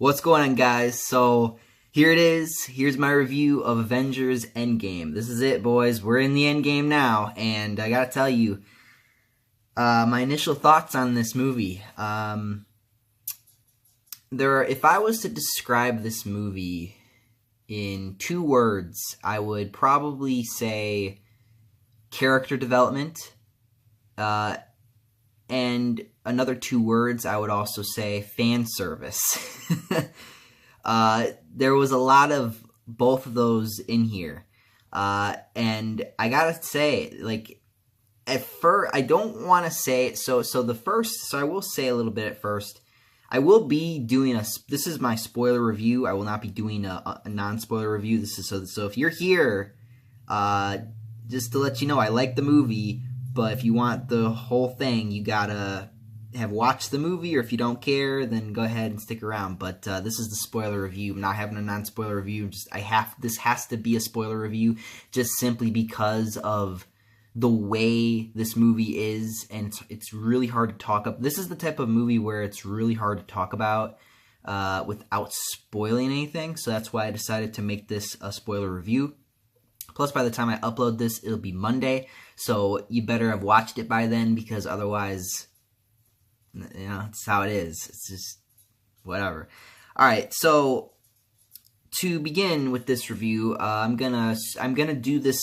What's going on, guys? So here it is. Here's my review of Avengers Endgame. This is it, boys. We're in the Endgame now, and I gotta tell you, my initial thoughts on this movie. If I was to describe this movie in 2 words, I would probably say character development, and another 2 words, I would also say fan service. There was a lot of both of those in here. And I gotta say, like, at first, I don't want to say, so I will say a little bit at first. I will be doing this is my spoiler review. I will not be doing a non-spoiler review. This is, so if you're here, just to let you know, I like the movie, but if you want the whole thing, you gotta have watched the movie, or if you don't care, then go ahead and stick around. But this is the spoiler review. I'm not having a non-spoiler review. This has to be a spoiler review, just simply because of the way this movie is, and it's really hard to talk up. This is the type of movie where it's really hard to talk about without spoiling anything. So that's why I decided to make this a spoiler review. Plus, by the time I upload this, it'll be Monday, so you better have watched it by then, because otherwise, you know, it's how it is. It's just whatever. All right, so to begin with this review, I'm gonna do this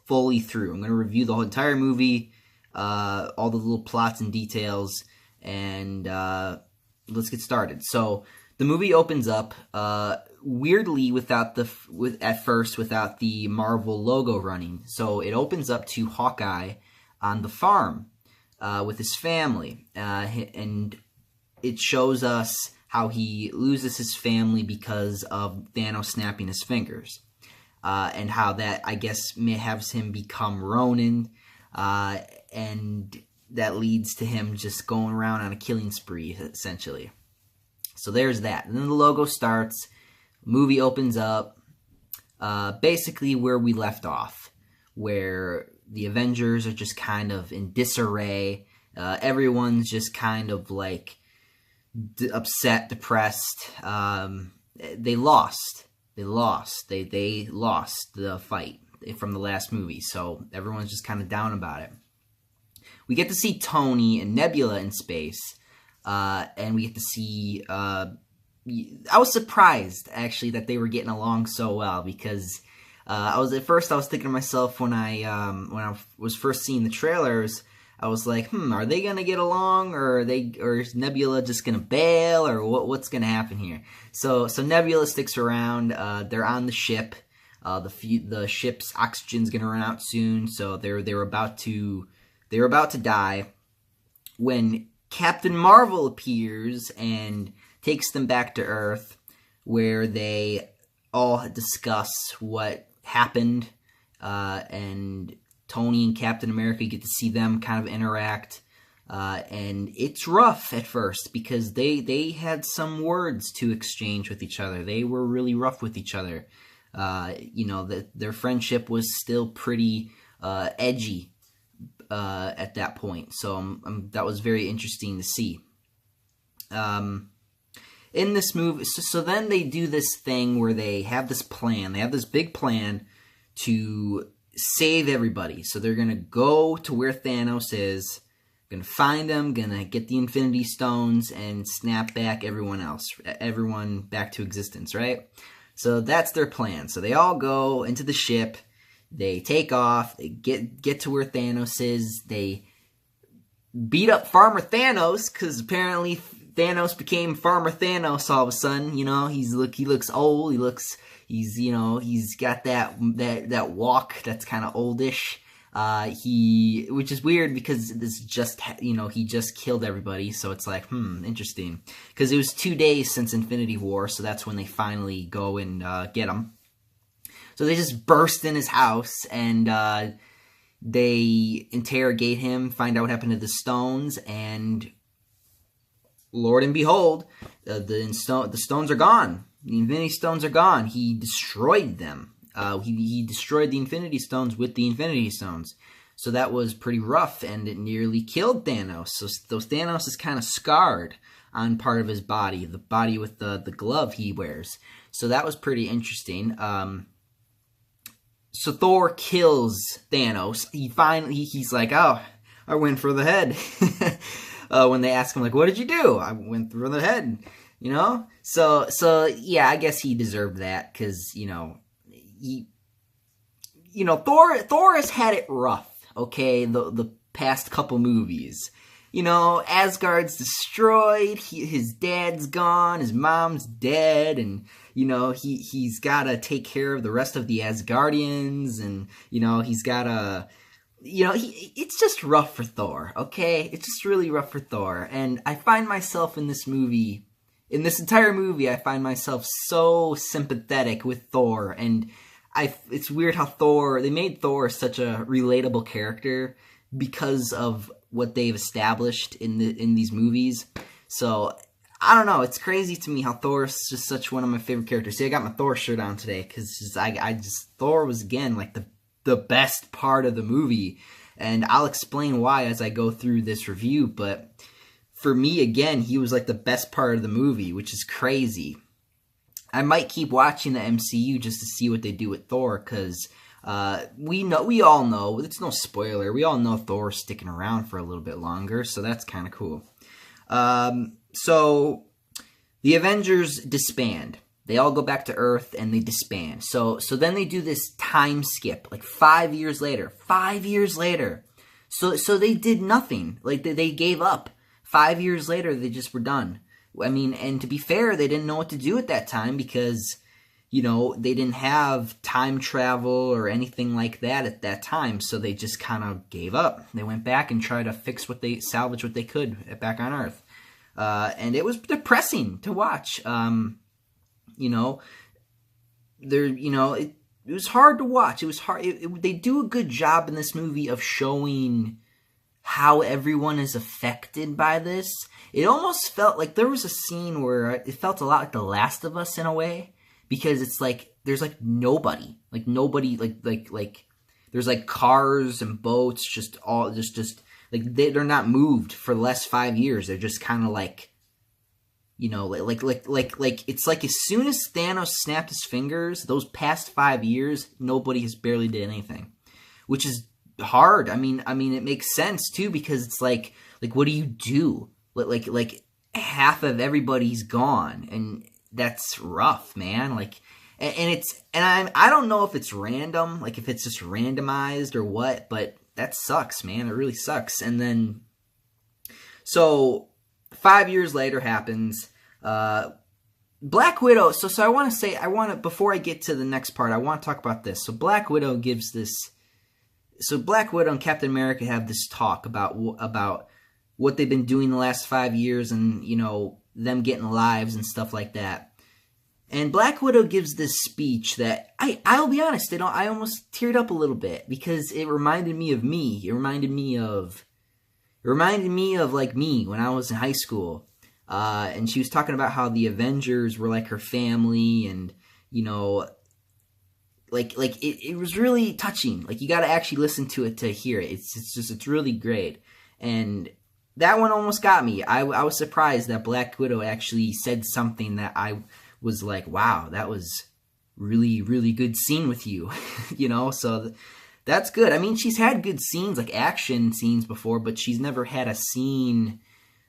fully through. I'm gonna review the whole entire movie, all the little plots and details, and let's get started. So the movie opens up weirdly without the Marvel logo running. So it opens up to Hawkeye on the farm with his family, and it shows us how he loses his family because of Thanos snapping his fingers, and how that, I guess, may have him become Ronin, and that leads to him just going around on a killing spree, essentially. So there's that. And then the logo starts. Movie opens up basically where we left off, where the Avengers are just kind of in disarray. Everyone's just kind of like upset, depressed. They lost. They lost the fight from the last movie, so everyone's just kind of down about it. We get to see Tony and Nebula in space, and we get to see... I was surprised, actually, that they were getting along so well, because at first I was thinking to myself when I was first seeing the trailers, I was like, are they gonna get along, or is Nebula just gonna bail, or what's gonna happen here? So Nebula sticks around. They're on the ship. The ship's oxygen's gonna run out soon, so they were about to die when Captain Marvel appears and takes them back to Earth, where they all discuss what happened, and Tony and Captain America get to see them kind of interact, and it's rough at first, because they had some words to exchange with each other. They were really rough with each other. You know, their friendship was still pretty edgy at that point, so that was very interesting to see. In this movie, so then they do this thing where they have this plan. They have this big plan to save everybody. So they're going to go to where Thanos is, going to find him, going to get the Infinity Stones, and snap back everyone back to existence, right? So that's their plan. So they all go into the ship. They take off. They get to where Thanos is. They beat up Farmer Thanos, because apparently Thanos became Farmer Thanos all of a sudden. You know, he looks old. He's got that walk that's kind of oldish. Which is weird, because he just killed everybody. So it's like, interesting, because it was 2 days since Infinity War, so that's when they finally go and get him. So they just burst in his house, and they interrogate him, find out what happened to the stones, and Lord and behold, the stones are gone. The Infinity Stones are gone. He destroyed them. He destroyed the Infinity Stones with the Infinity Stones. So that was pretty rough, and it nearly killed Thanos. So Thanos is kind of scarred on part of his body, the body with the glove he wears. So that was pretty interesting. So Thor kills Thanos. He's like, oh, I went for the head. When they ask him, like, what did you do? I went through the head, you know? So yeah, I guess he deserved that, because, Thor has had it rough, okay, the past couple movies. Asgard's destroyed, his dad's gone, his mom's dead, and, he's gotta take care of the rest of the Asgardians, and, he's gotta, it's just rough for Thor, okay? It's just really rough for Thor, and I find myself in this entire movie, I find myself so sympathetic with Thor, and it's weird how they made Thor such a relatable character because of what they've established in these movies. So, I don't know, it's crazy to me how Thor is just such one of my favorite characters. See, I got my Thor shirt on today, because Thor was, again, like, the best part of the movie, and I'll explain why as I go through this review, but for me, again, he was, like, the best part of the movie, which is crazy. I might keep watching the MCU just to see what they do with Thor, because we all know, it's no spoiler, we all know Thor's sticking around for a little bit longer, so that's kind of cool. So, the Avengers disband. They all go back to Earth, and they disband. So then they do this time skip, like 5 years later. 5 years later. So they did nothing. Like, they gave up. 5 years later, they just were done. I mean, and to be fair, they didn't know what to do at that time, because, they didn't have time travel or anything like that at that time, so they just kind of gave up. They went back and tried to salvage what they could back on Earth. And it was depressing to watch. It was hard to watch. It was hard. They do a good job in this movie of showing how everyone is affected by this. It almost felt like there was a scene where it felt a lot like The Last of Us in a way, because it's like there's like nobody, like there's like cars and boats, just like they're not moved for the last 5 years. They're just kind of like, like it's like as soon as Thanos snapped his fingers, those past 5 years, nobody has barely did anything, which is hard. I mean, it makes sense too, because it's like what do you do? Like half of everybody's gone, and that's rough, man. Like, and I don't know if it's random, like if it's just randomized or what, but that sucks, man. It really sucks. And then, so 5 years later happens. Black Widow. So before I get to the next part, I want to talk about this. So Black Widow gives this. So Black Widow and Captain America have this talk about what they've been doing the last 5 years, and them getting lives and stuff like that. And Black Widow gives this speech that I'll be honest, I almost teared up a little bit, because it reminded me of me. It reminded me of like me when I was in high school. And she was talking about how the Avengers were like her family, and it was really touching. Like, you got to actually listen to it to hear it. It's really great. And that one almost got me. I was surprised that Black Widow actually said something that I was like, wow, that was really, really good scene with you, so that's good. I mean, she's had good scenes, like action scenes before, but she's never had a scene.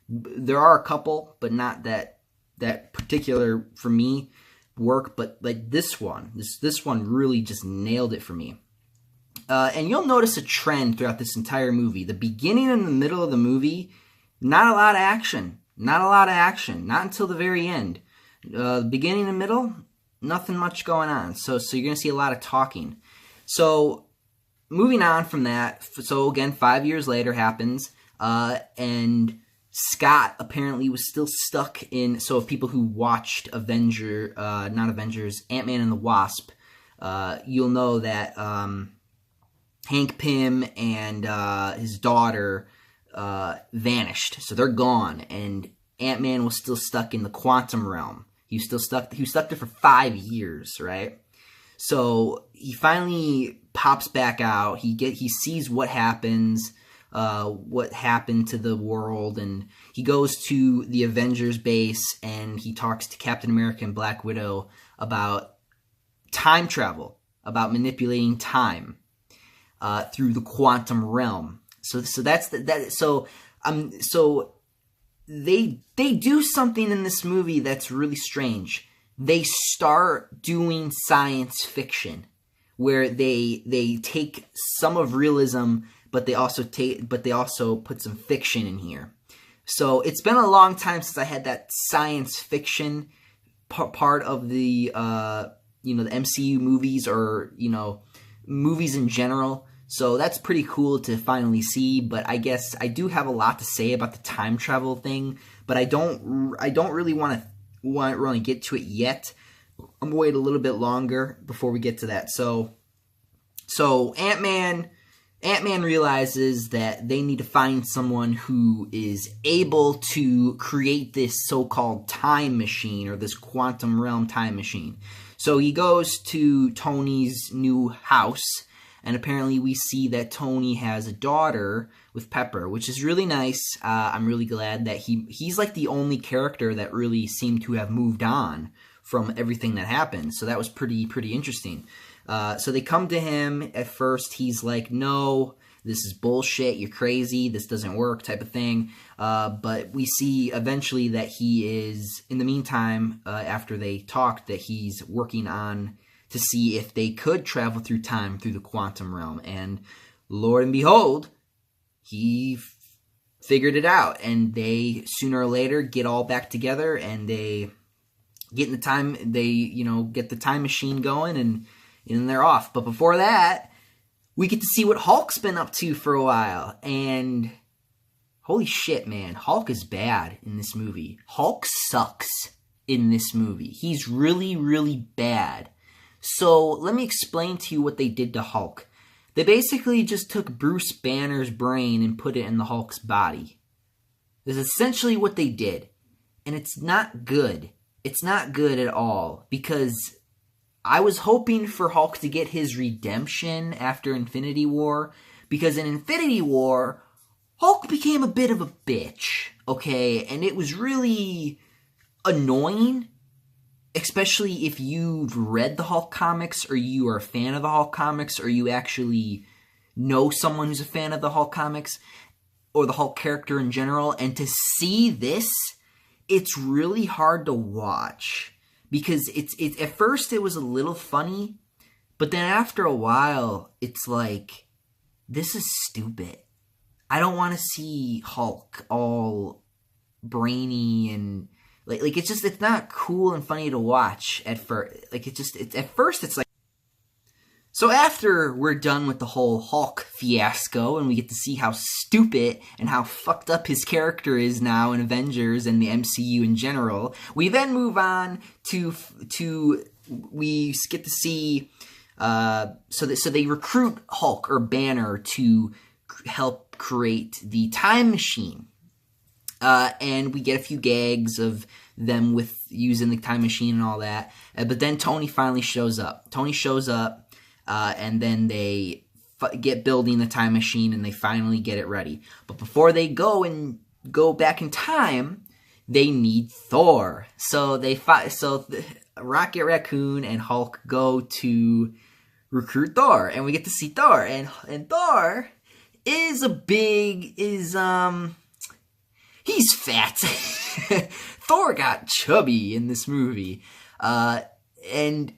There are a couple, but not that particular, for me, work, but like this one really just nailed it for me. And you'll notice a trend throughout this entire movie. The beginning and the middle of the movie, not a lot of action. Not until the very end. The beginning and middle, nothing much going on. So you're going to see a lot of talking. So moving on from that, so again, 5 years later happens, and Scott apparently was still stuck in, so if people who watched Ant-Man and the Wasp, you'll know that Hank Pym and his daughter vanished. So they're gone, and Ant-Man was still stuck in the quantum realm. He was stuck there for 5 years, right? So he finally pops back out. He sees what happens, what happened to the world, and he goes to the Avengers base and he talks to Captain America and Black Widow about time travel, about manipulating time through the quantum realm. So that's that. So they do something in this movie that's really strange. They start doing science fiction, where they take some of realism, but they also put some fiction in here. So it's been a long time since I had that science fiction part of the the MCU movies, or movies in general. So that's pretty cool to finally see. But I guess I do have a lot to say about the time travel thing, but I don't really want to get to it yet. I'm gonna wait a little bit longer before we get to that. So Ant-Man realizes that they need to find someone who is able to create this so-called time machine, or this quantum realm time machine. So he goes to Tony's new house, and apparently we see that Tony has a daughter with Pepper, which is really nice. I'm really glad that he's like the only character that really seemed to have moved on from everything that happened. So that was pretty interesting. So they come to him. At first, he's like, no, this is bullshit, you're crazy, this doesn't work, type of thing. But we see eventually that he is, in the meantime, after they talked, that he's working on to see if they could travel through time through the quantum realm. And Lord and behold, he figured it out. And they, sooner or later, get all back together, and they get in the time, get the time machine going, and they're off. But before that, we get to see what Hulk's been up to for a while. And holy shit, man, Hulk is bad in this movie. Hulk sucks in this movie. He's really, really bad. So let me explain to you what they did to Hulk. They basically just took Bruce Banner's brain and put it in the Hulk's body. That's essentially what they did. And it's not good. It's not good at all, because I was hoping for Hulk to get his redemption after Infinity War, because in Infinity War, Hulk became a bit of a bitch, okay? And it was really annoying, especially if you've read the Hulk comics, or you are a fan of the Hulk comics, or you actually know someone who's a fan of the Hulk comics, or the Hulk character in general. And to see this, it's really hard to watch. Because it's at first it was a little funny, but then after a while, it's like, this is stupid. I don't want to see Hulk all brainy and like it's not cool and funny to watch at first. Like at first it's like. So after we're done with the whole Hulk fiasco, and we get to see how stupid and how fucked up his character is now in Avengers and the MCU in general, we then move on to we get to see so they recruit Hulk or Banner to help create the time machine, and we get a few gags of them with using the time machine and all that. But then Tony finally shows up. And then they get building the time machine, and they finally get it ready. But before they go back in time, they need Thor. So Rocket Raccoon and Hulk go to recruit Thor, and we get to see Thor. And Thor is he's fat. Thor got chubby in this movie, and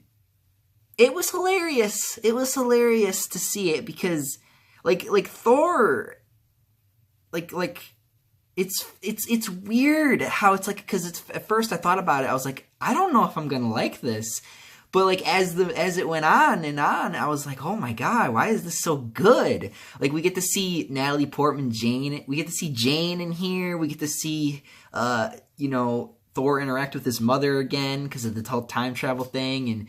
it was hilarious. It was hilarious to see it, because like Thor, like it's weird how it's like, because it's, at first I thought about it, I was like, I don't know if I'm gonna like this, but like as it went on and on, I was like, oh my god, why is this so good? Like, we get to see Natalie Portman, Jane. We get to see Jane in here. We get to see Thor interact with his mother again because of the whole time travel thing, and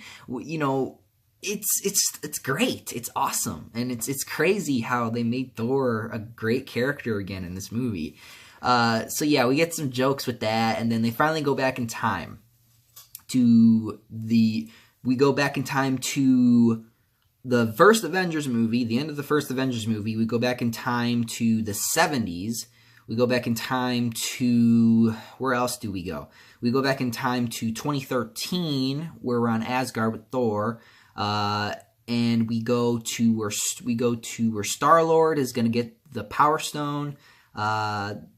it's great. It's awesome, and it's crazy how they made Thor a great character again in this movie. So yeah, we get some jokes with that, and then they finally go back in time to the first Avengers movie, the end of the first Avengers movie, we go back in time to the 70s. We go back in time to, where else do we go? We go back in time to 2013, where we're on Asgard with Thor, and we go to where Star-Lord is going to get the Power Stone, and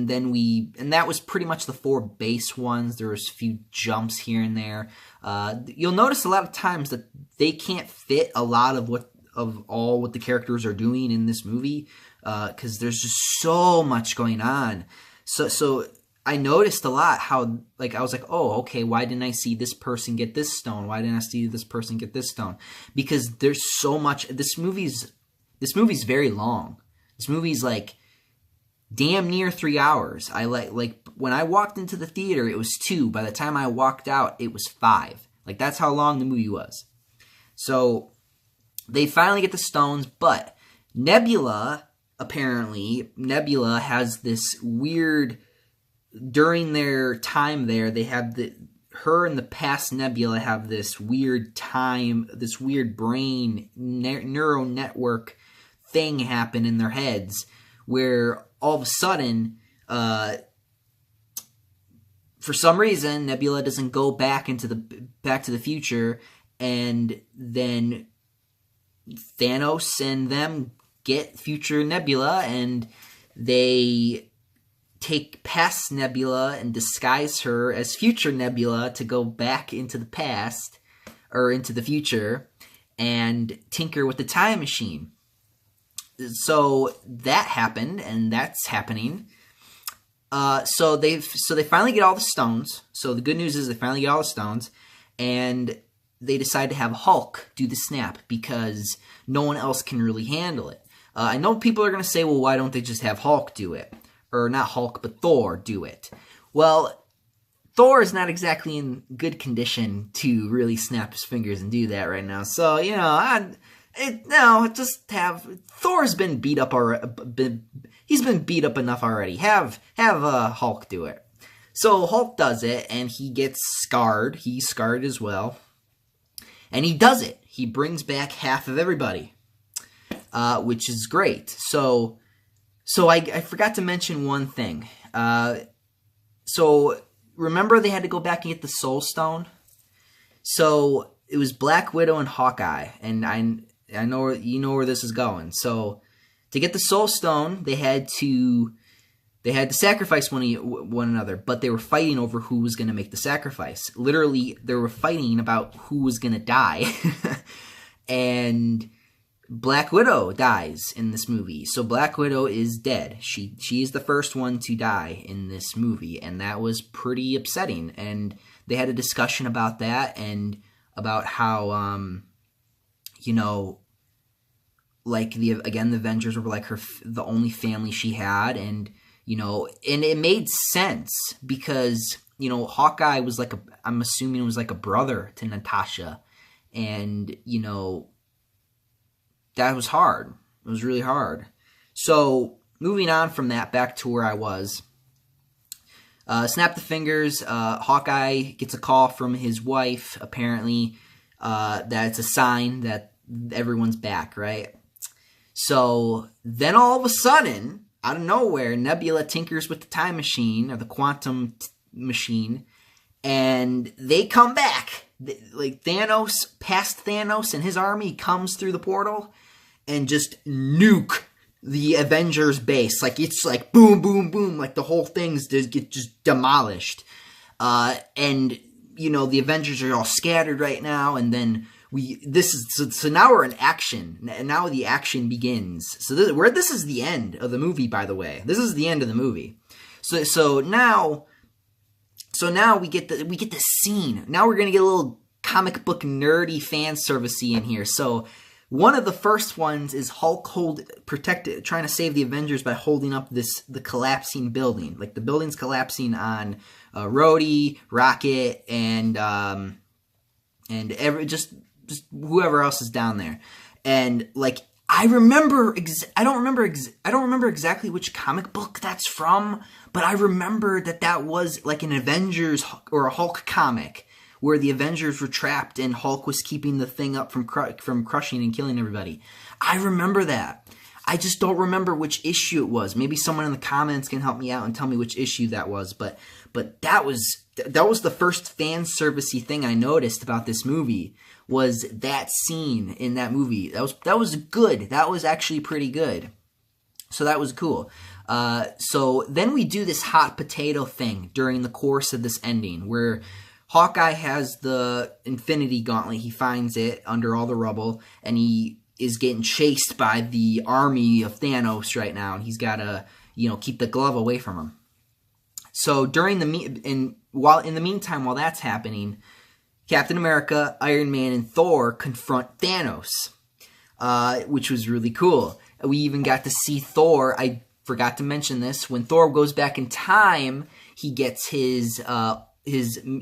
that was pretty much the 4 base ones. There was a few jumps here and there. You'll notice a lot of times that they can't fit a lot of what the characters are doing in this movie, because there's just so much going on. So I noticed a lot how, like, I was like, oh, okay, why didn't I see this person get this stone? Why didn't I see this person get this stone? Because there's so much. This movie's very long. This movie's like damn near 3 hours. I like when I walked into the theater, it was 2. By the time I walked out, it was 5. Like, that's how long the movie was. So they finally get the stones, but Nebula has this weird, during their time there, they have her and the past Nebula have this weird brain neural network thing happen in their heads, where all of a sudden, for some reason, Nebula doesn't go back to the future, and then Thanos and them get future Nebula, and they take past Nebula and disguise her as future Nebula to go back into the past, or into the future, and tinker with the time machine. So that happened, and that's happening. So they finally get all the stones. So the good news is they finally get all the stones, and they decide to have Hulk do the snap because no one else can really handle it. I know people are going to say, well, why don't they just have Hulk do it? Or not Hulk, but Thor do it. Well, Thor is not exactly in good condition to really snap his fingers and do that right now. So, Thor's been beat up already. He's been beat up enough already. Have Hulk do it. So Hulk does it, and he gets scarred. He's scarred as well. And he does it. He brings back half of everybody, which is great. So I forgot to mention one thing. So remember they had to go back and get the Soul Stone? So it was Black Widow and Hawkeye, and I know you know where this is going. So to get the Soul Stone, they had to sacrifice one another, but they were fighting over who was going to make the sacrifice. Literally, they were fighting about who was going to die. And Black Widow dies in this movie. So Black Widow is dead. She is the first one to die in this movie, and that was pretty upsetting. And they had a discussion about that, and about how like the Avengers were like the only family she had, and and it made sense because Hawkeye was like I'm assuming it was like a brother to Natasha, and that was hard. It was really hard. So moving on from that, back to where I was. Snap the fingers. Hawkeye gets a call from his wife, apparently, that it's a sign that everyone's back, right? So then all of a sudden, out of nowhere, Nebula tinkers with the time machine, or the quantum machine, and they come back. Like past Thanos and his army comes through the portal and just nuke the Avengers base. Like, it's like boom, boom, boom. Like, the whole thing's just demolished. And, the Avengers are all scattered right now. And then so now we're in action. And now the action begins. So this is the end of the movie, by the way. This is the end of the movie. So now we get the scene. Now we're gonna get a little comic book nerdy fan servicey in here. So one of the first ones is Hulk trying to save the Avengers by holding up the collapsing building. Like, the building's collapsing on Rhodey, Rocket, and just whoever else is down there. And like, I don't remember exactly which comic book that's from, but I remember that was like an Avengers or a Hulk comic where the Avengers were trapped and Hulk was keeping the thing up from crushing and killing everybody. I remember that. I just don't remember which issue it was. Maybe someone in the comments can help me out and tell me which issue that was. But that was the first fan servicey thing I noticed about this movie, was that scene in that movie. That was good. That was actually pretty good. So that was cool. So then we do this hot potato thing during the course of this ending, where Hawkeye has the Infinity Gauntlet. He finds it under all the rubble, and he is getting chased by the army of Thanos right now, and he's got to, keep the glove away from him. So in the meantime, while that's happening, Captain America, Iron Man, and Thor confront Thanos, which was really cool. We even got to see Thor. I forgot to mention this. When Thor goes back in time, he gets he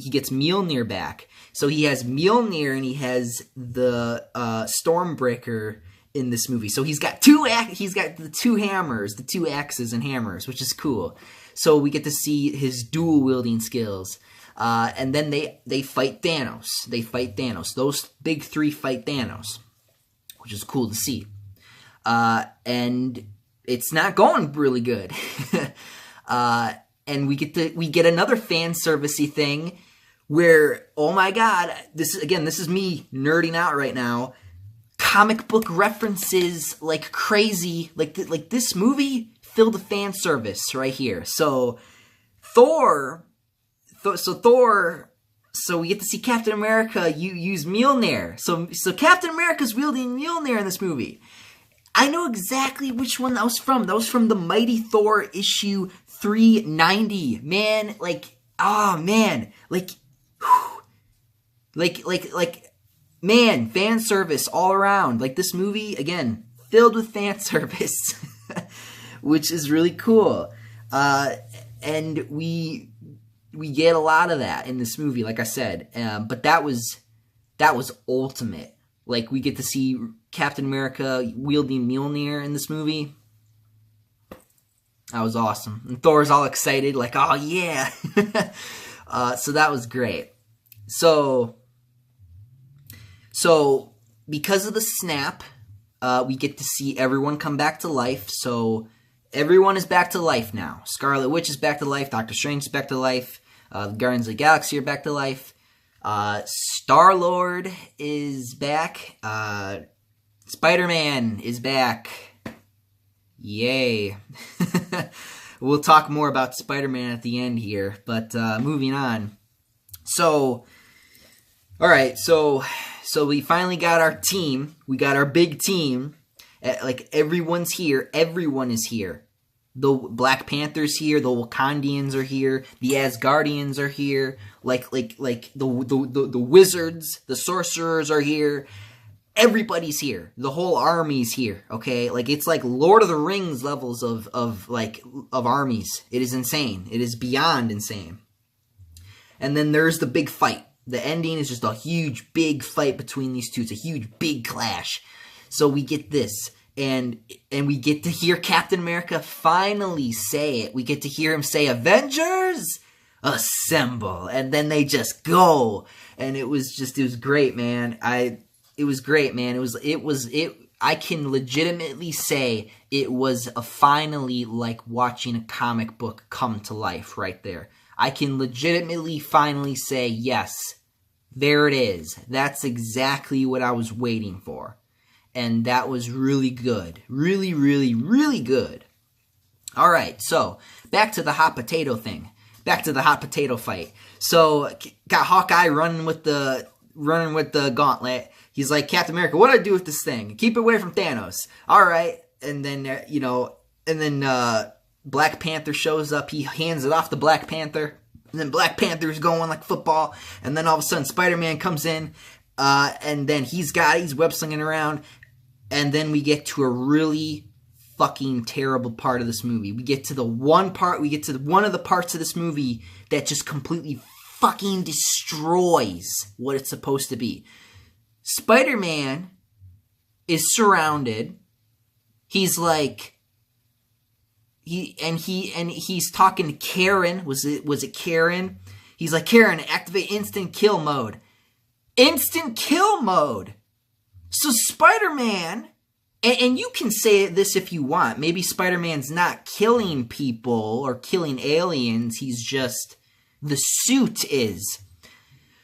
gets Mjolnir back. So he has Mjolnir and he has the Stormbreaker in this movie. So he's got the two hammers, the two axes and hammers, which is cool. So we get to see his dual wielding skills. And then they fight Thanos. Those big three fight Thanos, which is cool to see. And it's not going really good. And we get another fan servicey thing where, oh my god, this is me nerding out right now. Comic book references like crazy. Like this movie filled a fan service right here. So so we get to see Captain America use Mjolnir. So Captain America's wielding Mjolnir in this movie. I know exactly which one that was from. That was from the Mighty Thor issue 390. Man, man, fan service all around. Like, this movie, again, filled with fan service, which is really cool. And we get a lot of that in this movie, like I said. But that was ultimate. Like, we get to see Captain America wielding Mjolnir in this movie. That was awesome. And Thor's all excited, like, oh yeah. So that was great. So because of the snap, we get to see everyone come back to life. So everyone is back to life now. Scarlet Witch is back to life. Doctor Strange is back to life. The Guardians of the Galaxy are back to life. Star-Lord is back. Spider-Man is back. Yay. We'll talk more about Spider-Man at the end here, but moving on. So, alright, so we finally got our team. We got our big team. Like, everyone's here. Everyone is here. The Black Panther's here. The Wakandians are here. The Asgardians are here. Like the wizards, the sorcerers are here. Everybody's here. The whole army's here. Okay, like, it's like Lord of the Rings levels of armies. It is insane. It is beyond insane. And then there's the big fight. The ending is just a huge, big fight between these two. It's a huge, big clash. So we get this. And we get to hear Captain America finally say it. We get to hear him say, "Avengers, assemble." And then they just go. And it was great, man. It was great, man. I can legitimately say it was finally like watching a comic book come to life right there. I can legitimately finally say, yes, there it is. That's exactly what I was waiting for. And that was really good. Really, really, really good. All right, so back to the hot potato thing. Back to the hot potato fight. So got Hawkeye running with the gauntlet. He's like, "Captain America, what do I do with this thing? Keep it away from Thanos." All right, and then Black Panther shows up. He hands it off to Black Panther, and then Black Panther's going like football. And then all of a sudden, Spider-Man comes in, and then he's web slinging around. And then we get to a really fucking terrible part of this movie. We get to one of the parts of this movie that just completely fucking destroys what it's supposed to be. Spider-Man is surrounded. He's like, he's talking to Karen. Was it Karen? He's like, Karen, activate instant kill mode. Instant kill mode! So Spider-Man, and you can say this if you want, maybe Spider-Man's not killing people or killing aliens, he's just, the suit is.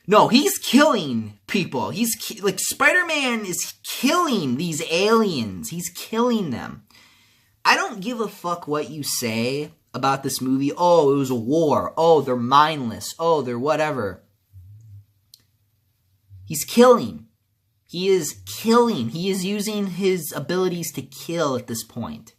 No, he's killing people. Like, Spider-Man is killing these aliens. He's killing them. I don't give a fuck what you say about this movie. Oh, it was a war. Oh, they're mindless. Oh, they're whatever. He's killing. He is killing. He is using his abilities to kill at this point.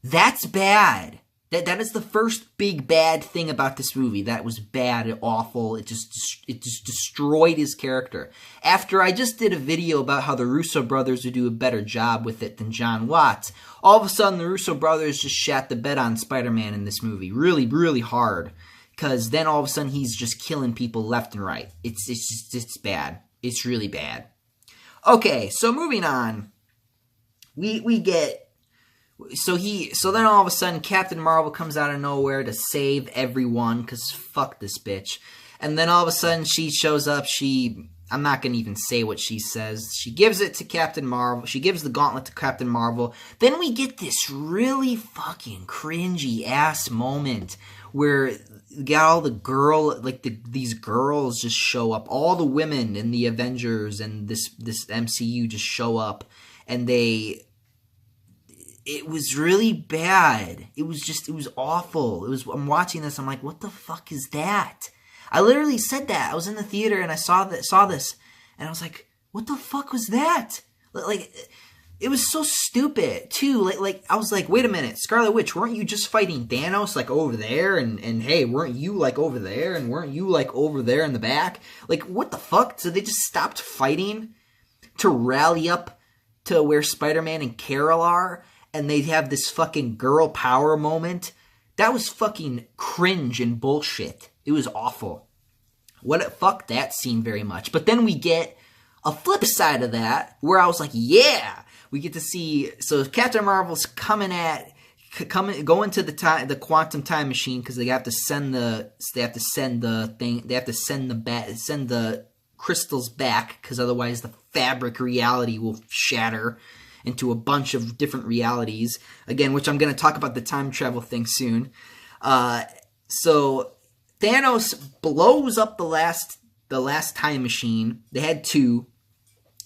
That's bad. That is the first big bad thing about this movie. That was bad and awful. It just destroyed his character. After I just did a video about how the Russo brothers would do a better job with it than John Watts, all of a sudden the Russo brothers just shat the bed on Spider-Man in this movie. Really, really hard. Because then all of a sudden he's just killing people left and right. It's bad. It's really bad. Okay, so moving on. We get... So then all of a sudden Captain Marvel comes out of nowhere to save everyone, because fuck this bitch. And then all of a sudden she shows up, I'm not going to even say what she says. She gives it to Captain Marvel. She gives the gauntlet to Captain Marvel. Then we get this really fucking cringy ass moment where you got all the these girls just show up. All the women in the Avengers and this MCU just show up, and it was really bad. It was awful. I'm watching this, I'm like, what the fuck is that? I literally said that. I was in the theater and I saw this, and I was like, what the fuck was that? Like, it was so stupid, too. Like I was like, wait a minute, Scarlet Witch, weren't you just fighting Thanos, like, over there? And hey, weren't you, like, over there? And weren't you, like, over there in the back? Like, what the fuck? So they just stopped fighting to rally up to where Spider-Man and Carol are? And they have this fucking girl power moment. That was fucking cringe and bullshit. It was awful. Fuck that scene very much. But then we get a flip side of that, where I was like, yeah! We get to see, so Captain Marvel's going to the quantum time machine, because they have to send the crystals back, because otherwise the fabric reality will shatter into a bunch of different realities. Again, which I'm going to talk about the time travel thing soon. So Thanos blows up the last time machine. They had two.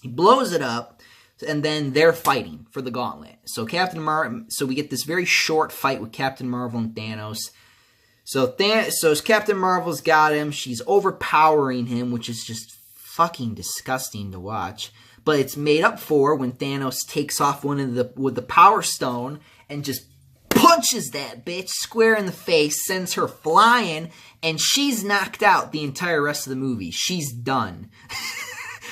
He blows it up, and then they're fighting for the gauntlet. So we get this very short fight with Captain Marvel and Thanos. So Captain Marvel's got him. She's overpowering him, which is just fucking disgusting to watch. But it's made up for when Thanos takes off with the Power Stone and just punches that bitch square in the face, sends her flying, and she's knocked out the entire rest of the movie. She's done.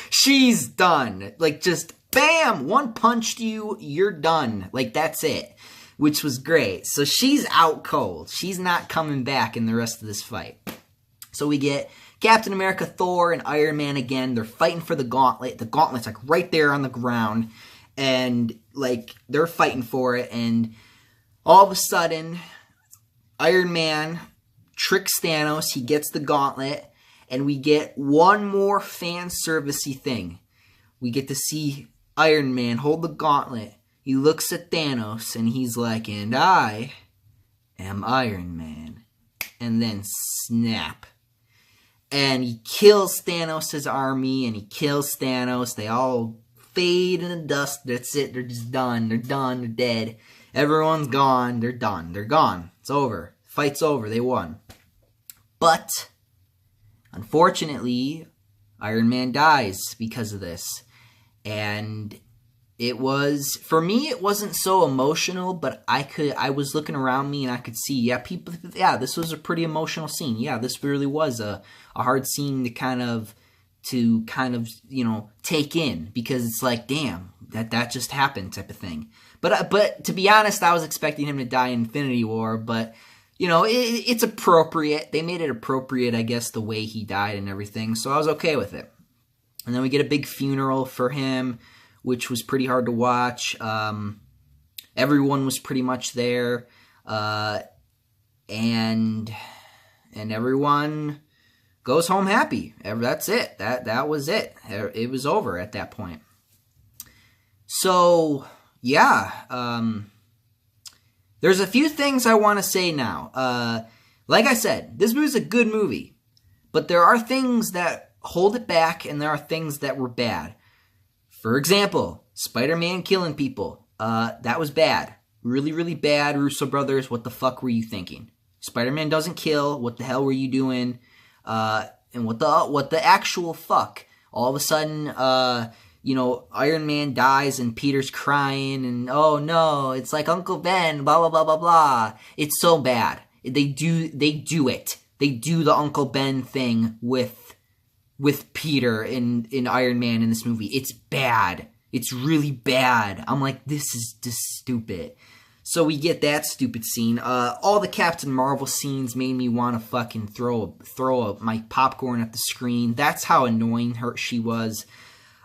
She's done. Like, just bam, one punched you, you're done. Like, that's it. Which was great. So she's out cold. She's not coming back in the rest of this fight. So we get Captain America, Thor, and Iron Man again. They're fighting for the gauntlet. The gauntlet's like right there on the ground. And like they're fighting for it. And all of a sudden, Iron Man tricks Thanos. He gets the gauntlet. And we get one more fan servicey thing. We get to see Iron Man hold the gauntlet. He looks at Thanos and he's like, and I am Iron Man. And then snap. And he kills Thanos' army, and he kills Thanos. They all fade in the dust. That's it. They're just done. They're done. They're dead. Everyone's gone. They're done. They're gone. It's over. Fight's over. They won. But, unfortunately, Iron Man dies because of this. And for me, it wasn't so emotional, but I was looking around me and I could see, this was a pretty emotional scene. Yeah, this really was a hard scene to kind of, take in, because it's like, damn, that just happened type of thing. But to be honest, I was expecting him to die in Infinity War, but, it's appropriate. They made it appropriate, I guess, the way he died and everything, so I was okay with it. And then we get a big funeral for him, which was pretty hard to watch. Everyone was pretty much there. And and everyone goes home happy. That's it. That was it. It was over at that point. So, yeah. There's a few things I want to say now. Like I said, this movie's a good movie, but there are things that hold it back, and there are things that were bad. For example, Spider-Man killing people. That was bad. Really, really bad. Russo brothers, what the fuck were you thinking? Spider-Man doesn't kill. What the hell were you doing? And what the actual fuck? All of a sudden, Iron Man dies and Peter's crying and, oh no, it's like Uncle Ben, blah, blah, blah, blah, blah. It's so bad. They do it. They do the Uncle Ben thing with Peter in Iron Man in this movie. It's bad. It's really bad. I'm like, this is just stupid. So we get that stupid scene. All the Captain Marvel scenes made me want to fucking throw my popcorn at the screen. That's how annoying she was.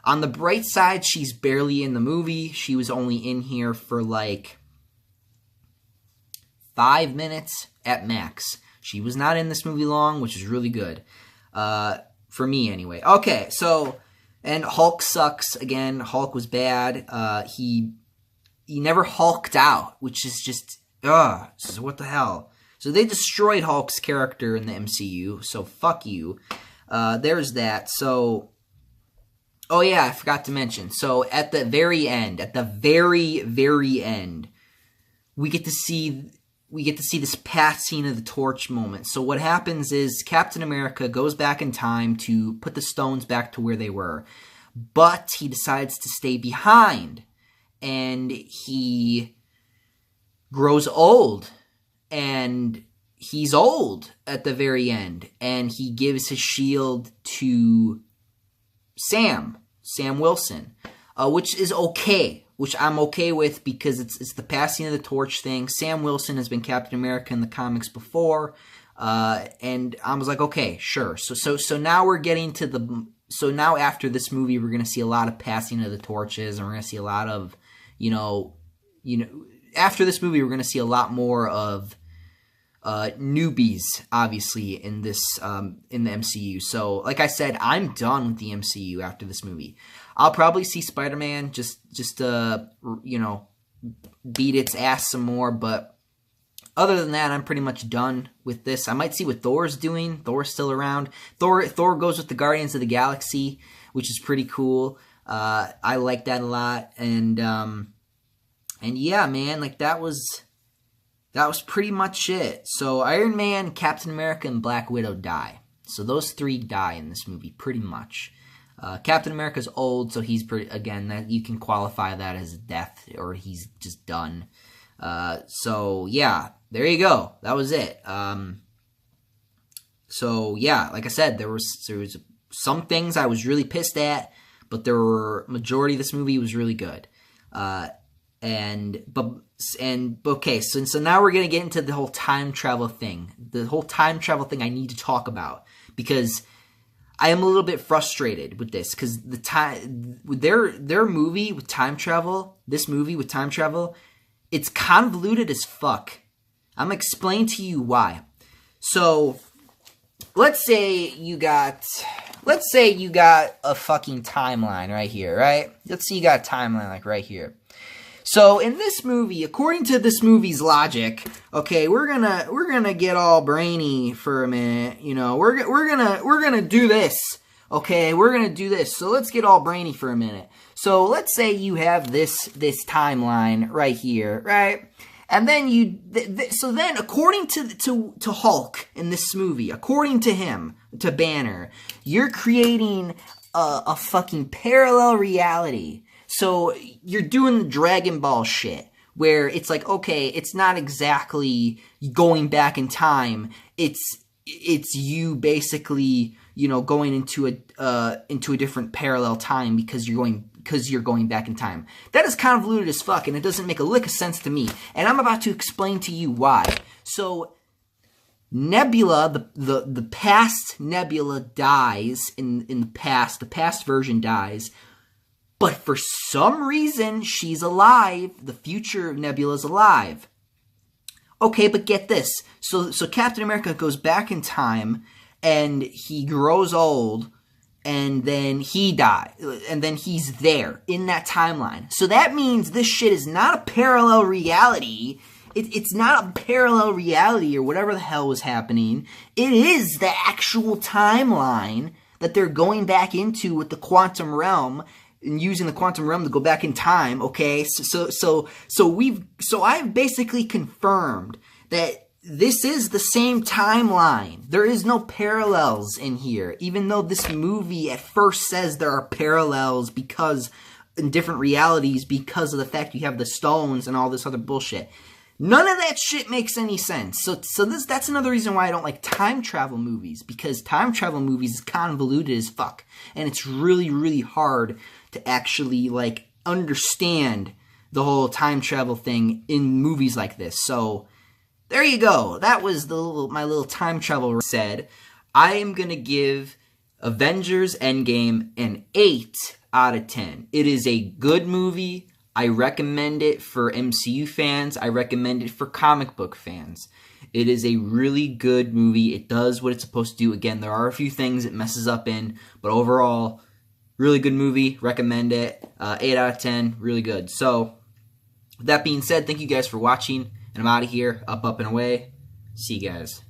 On the bright side, she's barely in the movie. She was only in here for like 5 minutes at max. She was not in this movie long, which is really good. For me, anyway. Okay, so, and Hulk sucks. Again, Hulk was bad. He never hulked out, which is just, so what the hell? So they destroyed Hulk's character in the MCU, so fuck you. There's that. So, oh yeah, I forgot to mention. So at the very end, very end, we get to see this passing of the torch moment. So what happens is Captain America goes back in time to put the stones back to where they were, but he decides to stay behind. And he grows old, and he's old at the very end, and he gives his shield to Sam Wilson, which is okay, which I'm okay with because it's the passing of the torch thing. Sam Wilson has been Captain America in the comics before, and I was like, okay, sure. So now we're getting to so now after this movie, we're going to see a lot of passing of the torches, and we're going to see a lot of, after this movie, we're going to see a lot more of newbies, obviously, in the MCU. So, like I said, I'm done with the MCU after this movie. I'll probably see Spider-Man just beat its ass some more, but other than that, I'm pretty much done with this. I might see what Thor's doing. Thor's still around. Thor goes with the Guardians of the Galaxy, which is pretty cool. I like that a lot, and yeah, man, like that was pretty much it. So Iron Man, Captain America, and Black Widow die. So those three die in this movie, pretty much. Captain America's old, so he's that you can qualify that as a death, or he's just done. So yeah, there you go. That was it. So yeah, like I said, there was some things I was really pissed at, but majority of this movie was really good. Okay, so now we're gonna get into the whole time travel thing. The whole time travel thing I need to talk about, because I am a little bit frustrated with this, because their movie with time travel, this movie with time travel, it's convoluted as fuck. I'm gonna explain to you why. So let's say you got a fucking timeline right here, right? Let's say you got a timeline like right here. So in this movie, according to this movie's logic, okay, we're gonna get all brainy for a minute. We're gonna do this. Okay, we're gonna do this. So let's get all brainy for a minute. So let's say you have this timeline right here, right? And then so then according to Hulk in this movie, according to him, to Banner, you're creating a fucking parallel reality. So you're doing the Dragon Ball shit, where it's like, okay, it's not exactly going back in time. It's you basically, going into a different parallel time because you're going back in time. That is convoluted as fuck, and it doesn't make a lick of sense to me. And I'm about to explain to you why. So Nebula, the past Nebula dies in the past. The past version dies. But for some reason, she's alive. The future Nebula's alive. Okay, but get this. So Captain America goes back in time, and he grows old, and then he dies, and then he's there in that timeline. So that means this shit is not a parallel reality. It's not a parallel reality or whatever the hell was happening. It is the actual timeline that they're going back into with the quantum realm and using the quantum realm to go back in time. Okay, so I've basically confirmed that this is the same timeline. There is no parallels in here, even though this movie at first says there are parallels because in different realities because of the fact you have the stones and all this other bullshit. None of that shit makes any sense. That's another reason why I don't like time travel movies, because time travel movies is convoluted as fuck, and it's really, really hard to actually like understand the whole time travel thing in movies like this. So there you go. That was my little time travel said. I am gonna give Avengers Endgame an 8 out of 10. It is a good movie. I recommend it for MCU fans. I recommend it for comic book fans. It is a really good movie. It does what it's supposed to do. Again, there are a few things it messes up in, but overall, really good movie. Recommend it. 8 out of 10. Really good. So, with that being said, thank you guys for watching, and I'm out of here. Up, and away. See you guys.